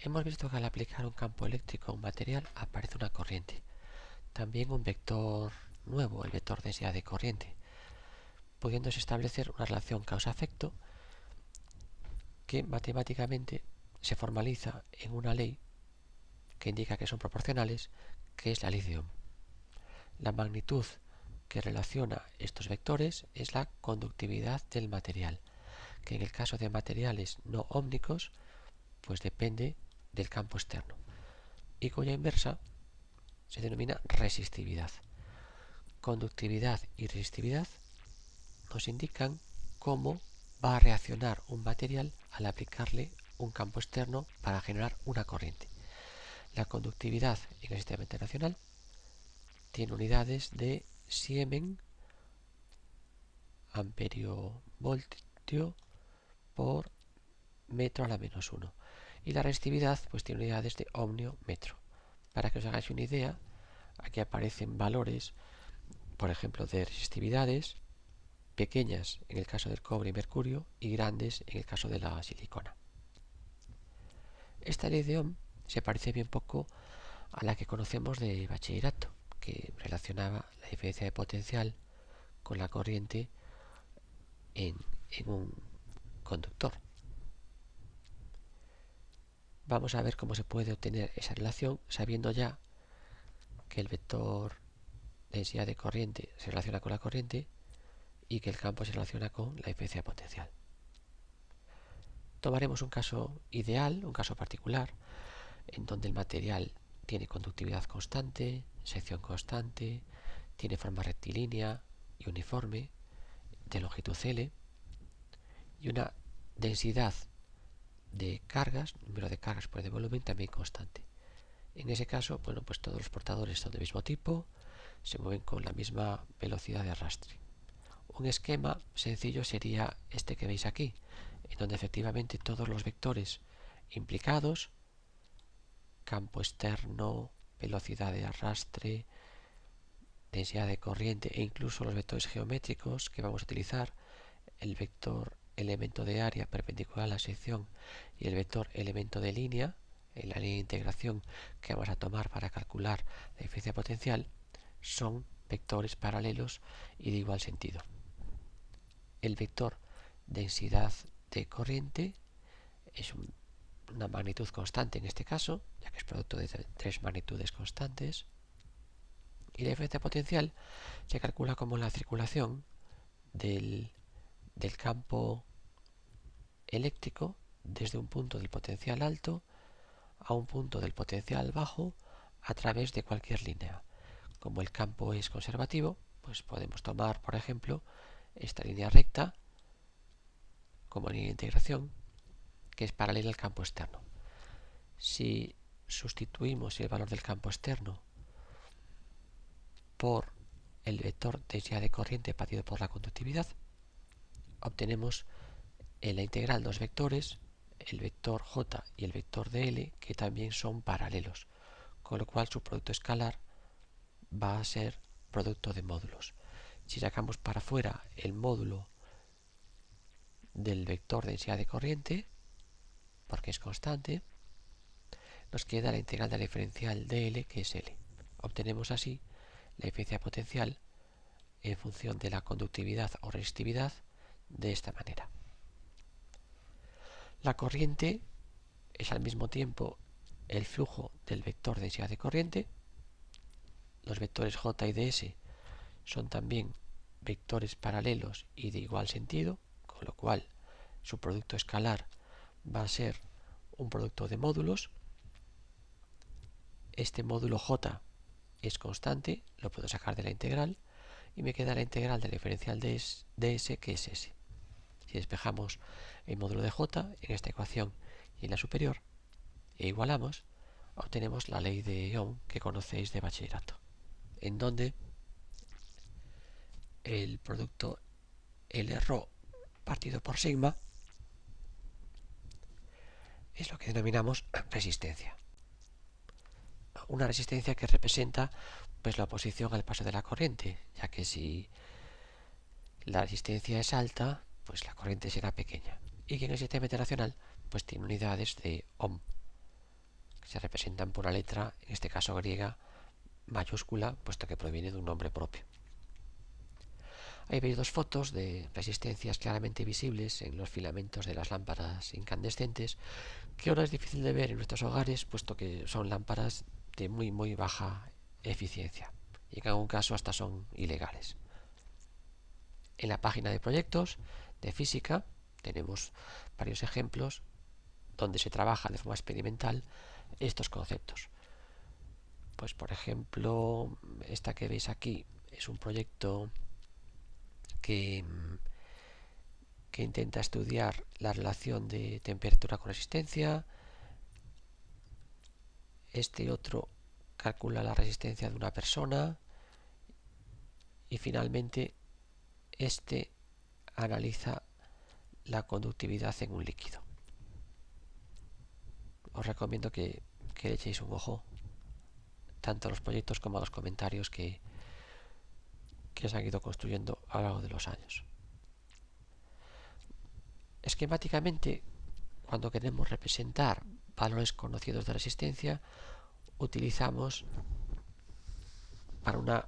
Hemos visto que al aplicar un campo eléctrico a un material aparece una corriente. También un vector nuevo, el vector densidad de corriente, pudiéndose establecer una relación causa-efecto que matemáticamente se formaliza en una ley que indica que son proporcionales, que es la ley de Ohm. La magnitud que relaciona estos vectores es la conductividad del material, que en el caso de materiales no ómnicos, pues depende del campo externo, y cuya inversa se denomina resistividad. Conductividad y resistividad nos indican cómo va a reaccionar un material al aplicarle un campo externo para generar una corriente. La conductividad en el sistema internacional tiene unidades de Siemens amperio-voltio por metro a la menos 1. Y la resistividad pues tiene unidades de ohmio metro. Para que os hagáis una idea, aquí aparecen valores, por ejemplo, de resistividades pequeñas en el caso del cobre y mercurio y grandes en el caso de la silicona. Esta ley de Ohm se parece bien poco a la que conocemos de bachillerato, que relacionaba la diferencia de potencial con la corriente en un conductor. Vamos a ver cómo se puede obtener esa relación sabiendo ya que el vector densidad de corriente se relaciona con la corriente y que el campo se relaciona con la diferencia de potencial. Tomaremos un caso ideal, un caso particular, en donde el material tiene conductividad constante, sección constante, tiene forma rectilínea y uniforme, de longitud L, y una densidad de cargas, número de cargas por de volumen, también constante. En ese caso, bueno, pues todos los portadores son del mismo tipo, se mueven con la misma velocidad de arrastre. Un esquema sencillo sería este que veis aquí, en donde efectivamente todos los vectores implicados, campo externo, velocidad de arrastre, densidad de corriente e incluso los vectores geométricos que vamos a utilizar, el vector elemento de área perpendicular a la sección y el vector elemento de línea, en la línea de integración que vamos a tomar para calcular la diferencia potencial, son vectores paralelos y de igual sentido. El vector densidad de corriente es una magnitud constante en este caso, ya que es producto de tres magnitudes constantes, y la diferencia potencial se calcula como la circulación del campo eléctrico desde un punto del potencial alto a un punto del potencial bajo a través de cualquier línea. Como el campo es conservativo, pues podemos tomar, por ejemplo, esta línea recta como línea de integración que es paralela al campo externo. Si sustituimos el valor del campo externo por el vector densidad de corriente partido por la conductividad, obtenemos en la integral dos vectores, el vector j y el vector dl, que también son paralelos, con lo cual su producto escalar va a ser producto de módulos. Si sacamos para afuera el módulo del vector densidad de corriente, porque es constante, nos queda la integral de la diferencial dl, que es L. Obtenemos así la diferencia potencial en función de la conductividad o resistividad de esta manera. La corriente es al mismo tiempo el flujo del vector densidad de corriente. Los vectores j y ds son también vectores paralelos y de igual sentido, con lo cual su producto escalar va a ser un producto de módulos. Este módulo j es constante, lo puedo sacar de la integral y me queda la integral de la diferencial de ds, que es s. Si despejamos el módulo de j en esta ecuación y en la superior e igualamos, obtenemos la ley de Ohm que conocéis de bachillerato, en donde el producto L-ρ partido por sigma es lo que denominamos resistencia. Una resistencia que representa pues la oposición al paso de la corriente, ya que si la resistencia es alta, pues la corriente será pequeña. Y que en el sistema internacional pues tiene unidades de Ohm. se representan por una letra, en este caso griega, mayúscula, puesto que proviene de un nombre propio. Ahí veis dos fotos de resistencias claramente visibles en los filamentos de las lámparas incandescentes, que ahora es difícil de ver en nuestros hogares, puesto que son lámparas de muy baja eficiencia y en algún caso hasta son ilegales. En la página de proyectos de física tenemos varios ejemplos donde se trabaja de forma experimental estos conceptos. Pues por ejemplo, esta que veis aquí es un proyecto que intenta estudiar la relación de temperatura con resistencia. Este otro calcula la resistencia de una persona. Y finalmente este analiza la conductividad en un líquido. Os recomiendo que le echéis un ojo tanto a los proyectos como a los comentarios que se han ido construyendo a lo largo de los años. Esquemáticamente, cuando queremos representar valores conocidos de resistencia, utilizamos para una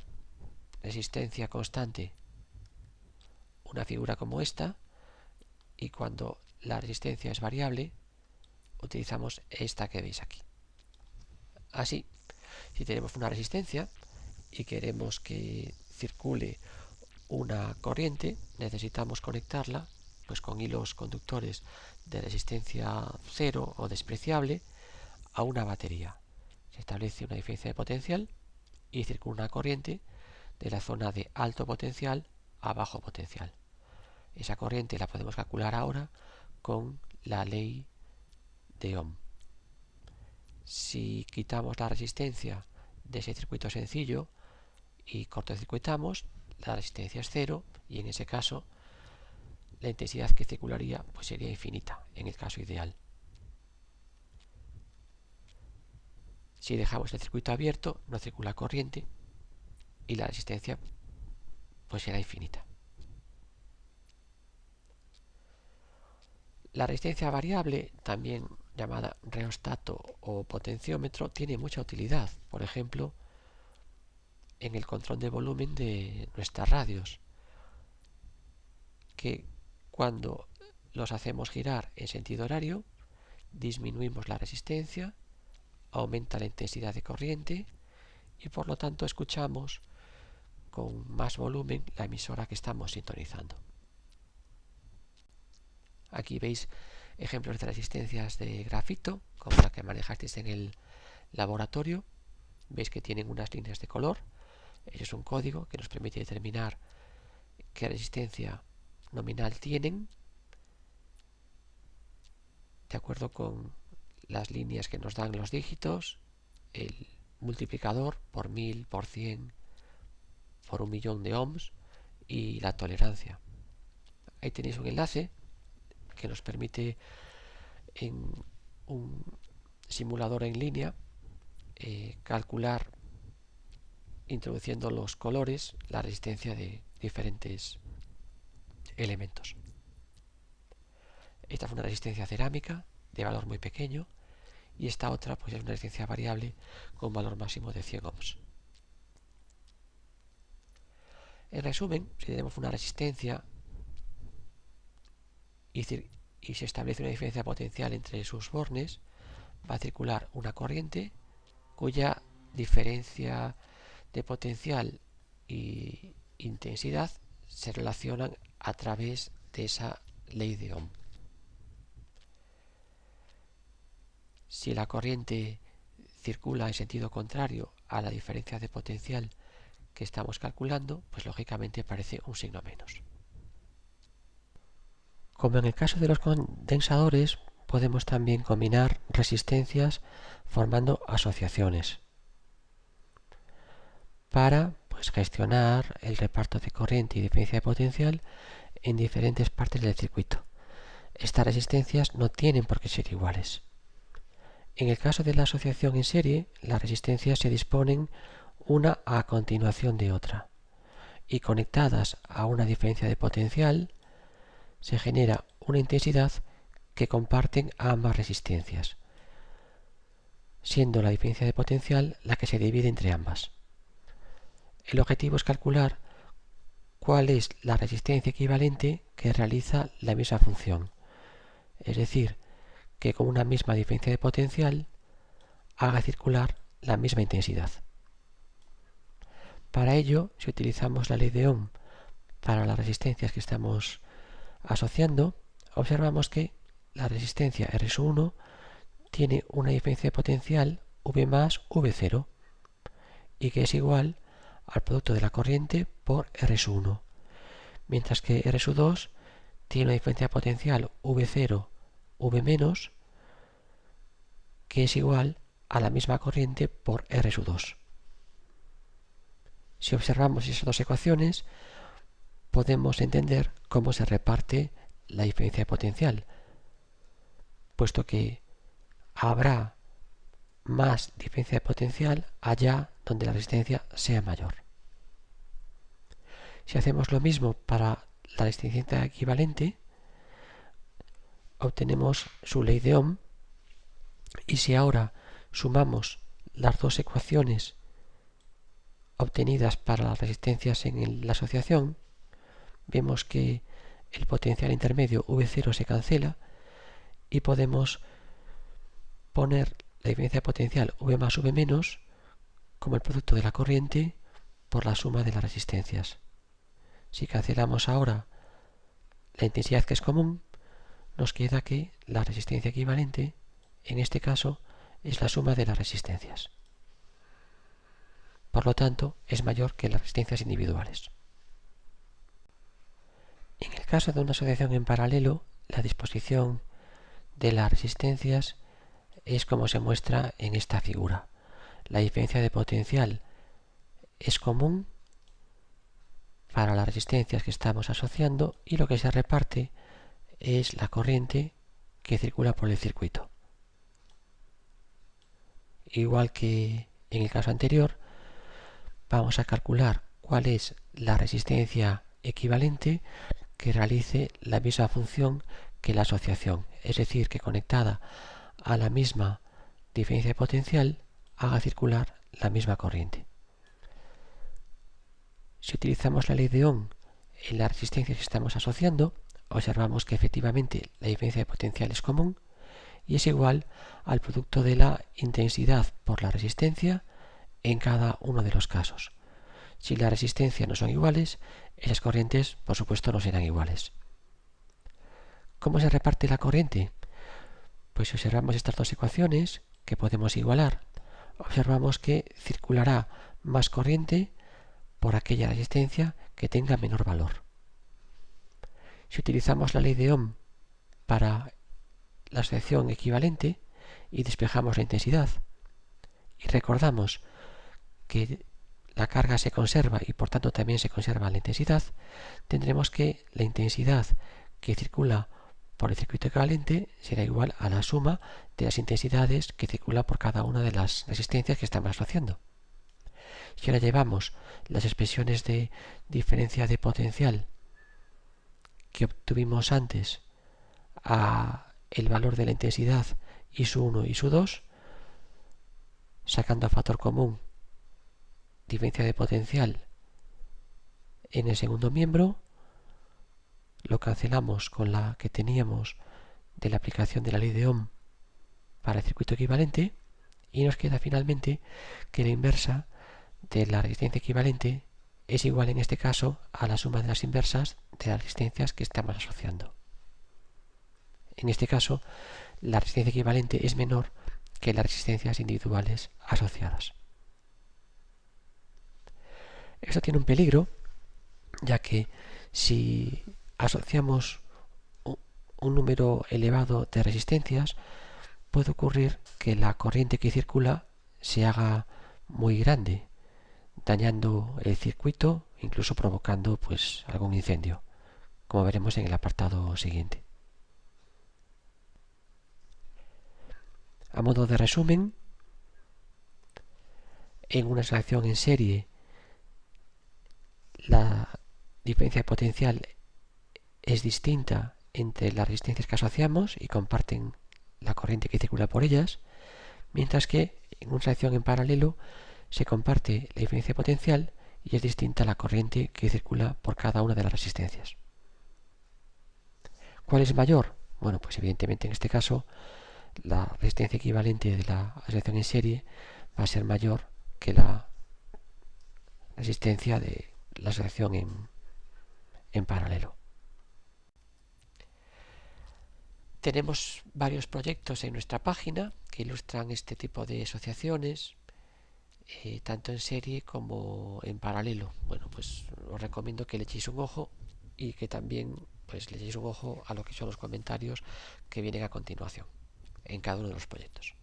resistencia constante una figura como esta, y cuando la resistencia es variable utilizamos esta que veis aquí. Así, si tenemos una resistencia y queremos que circule una corriente, necesitamos conectarla pues con hilos conductores de resistencia cero o despreciable a una batería. Se establece una diferencia de potencial y circula una corriente de la zona de alto potencial a bajo potencial. Esa corriente la podemos calcular ahora con la ley de Ohm. Si quitamos la resistencia de ese circuito sencillo y cortocircuitamos, la resistencia es cero y en ese caso la intensidad que circularía pues sería infinita en el caso ideal. Si dejamos el circuito abierto, no circula corriente y la resistencia pues será infinita. La resistencia variable, también llamada reostato o potenciómetro, tiene mucha utilidad. Por ejemplo, en el control de volumen de nuestras radios, que cuando los hacemos girar en sentido horario, disminuimos la resistencia, aumenta la intensidad de corriente y por lo tanto escuchamos con más volumen la emisora que estamos sintonizando. Aquí veis ejemplos de resistencias de grafito, como la que manejasteis en el laboratorio. Veis que tienen unas líneas de color. Eso es un código que nos permite determinar qué resistencia nominal tienen, de acuerdo con las líneas que nos dan los dígitos, el multiplicador por 1000, por 100, por 1.000.000 de ohms y la tolerancia. Ahí tenéis un enlace que nos permite en un simulador en línea calcular, introduciendo los colores, la resistencia de diferentes elementos. Esta es una resistencia cerámica de valor muy pequeño y esta otra pues es una resistencia variable con valor máximo de 100 ohms. En resumen, si tenemos una resistencia y se establece una diferencia potencial entre sus bornes, va a circular una corriente cuya diferencia de potencial y intensidad se relacionan a través de esa ley de Ohm. Si la corriente circula en sentido contrario a la diferencia de potencial que estamos calculando, pues lógicamente aparece un signo menos. Como en el caso de los condensadores, podemos también combinar resistencias formando asociaciones para gestionar el reparto de corriente y diferencia de potencial en diferentes partes del circuito. Estas resistencias no tienen por qué ser iguales. En el caso de la asociación en serie, las resistencias se disponen una a continuación de otra y conectadas a una diferencia de potencial se genera una intensidad que comparten ambas resistencias. siendo la diferencia de potencial la que se divide entre ambas. El objetivo es calcular cuál es la resistencia equivalente que realiza la misma función, es decir, que con una misma diferencia de potencial haga circular la misma intensidad. Para ello, si utilizamos la ley de Ohm para las resistencias que estamos asociando, observamos que la resistencia R1 tiene una diferencia de potencial V más V0 y que es igual al producto de la corriente por R1, mientras que R2 tiene una diferencia de potencial V0 V menos que es igual a la misma corriente por R2. Si observamos esas dos ecuaciones, podemos entender cómo se reparte la diferencia de potencial, puesto que habrá más diferencia de potencial allá donde la resistencia sea mayor. Si hacemos lo mismo para la resistencia equivalente, obtenemos su ley de Ohm, y si ahora sumamos las dos ecuaciones obtenidas para las resistencias en la asociación, vemos que el potencial intermedio V0 se cancela y podemos poner la diferencia de potencial V más V menos como el producto de la corriente por la suma de las resistencias. Si cancelamos ahora la intensidad que es común, nos queda que la resistencia equivalente, en este caso, es la suma de las resistencias. Por lo tanto, es mayor que las resistencias individuales. En el caso de una asociación en paralelo, la disposición de las resistencias es como se muestra en esta figura. La diferencia de potencial es común para las resistencias que estamos asociando y lo que se reparte es la corriente que circula por el circuito. Igual que en el caso anterior, vamos a calcular cuál es la resistencia equivalente que realice la misma función que la asociación, es decir, que conectada a la misma diferencia de potencial haga circular la misma corriente. Si utilizamos la ley de Ohm en las resistencias que estamos asociando, observamos que efectivamente la diferencia de potencial es común y es igual al producto de la intensidad por la resistencia en cada uno de los casos. Si las resistencias no son iguales, esas corrientes por supuesto no serán iguales. ¿Cómo se reparte la corriente? Pues si observamos estas dos ecuaciones que podemos igualar, observamos que circulará más corriente por aquella resistencia que tenga menor valor. Si utilizamos la ley de Ohm para la asociación equivalente y despejamos la intensidad y recordamos que la carga se conserva y por tanto también se conserva la intensidad, tendremos que la intensidad que circula por el circuito equivalente será igual a la suma de las intensidades que circula por cada una de las resistencias que estamos asociando. Si ahora llevamos las expresiones de diferencia de potencial que obtuvimos antes a el valor de la intensidad y su 1 y su 2, sacando a factor común diferencia de potencial en el segundo miembro, lo cancelamos con la que teníamos de la aplicación de la ley de Ohm para el circuito equivalente y nos queda finalmente que la inversa de la resistencia equivalente es igual en este caso a la suma de las inversas de las resistencias que estamos asociando. En este caso, la resistencia equivalente es menor que las resistencias individuales asociadas. Esto tiene un peligro, ya que si asociamos un número elevado de resistencias, puede ocurrir que la corriente que circula se haga muy grande, dañando el circuito, incluso provocando algún incendio, como veremos en el apartado siguiente. A modo de resumen, en una asociación en serie, la diferencia de potencial es distinta entre las resistencias que asociamos y comparten la corriente que circula por ellas, mientras que en una reacción en paralelo se comparte la diferencia potencial y es distinta la corriente que circula por cada una de las resistencias. ¿Cuál es mayor? Bueno, pues evidentemente en este caso la resistencia equivalente de la reacción en serie va a ser mayor que la resistencia de la reacción en paralelo. Tenemos varios proyectos en nuestra página que ilustran este tipo de asociaciones, tanto en serie como en paralelo. Bueno, pues os recomiendo que le echéis un ojo y que también pues le echéis un ojo a lo que son los comentarios que vienen a continuación en cada uno de los proyectos.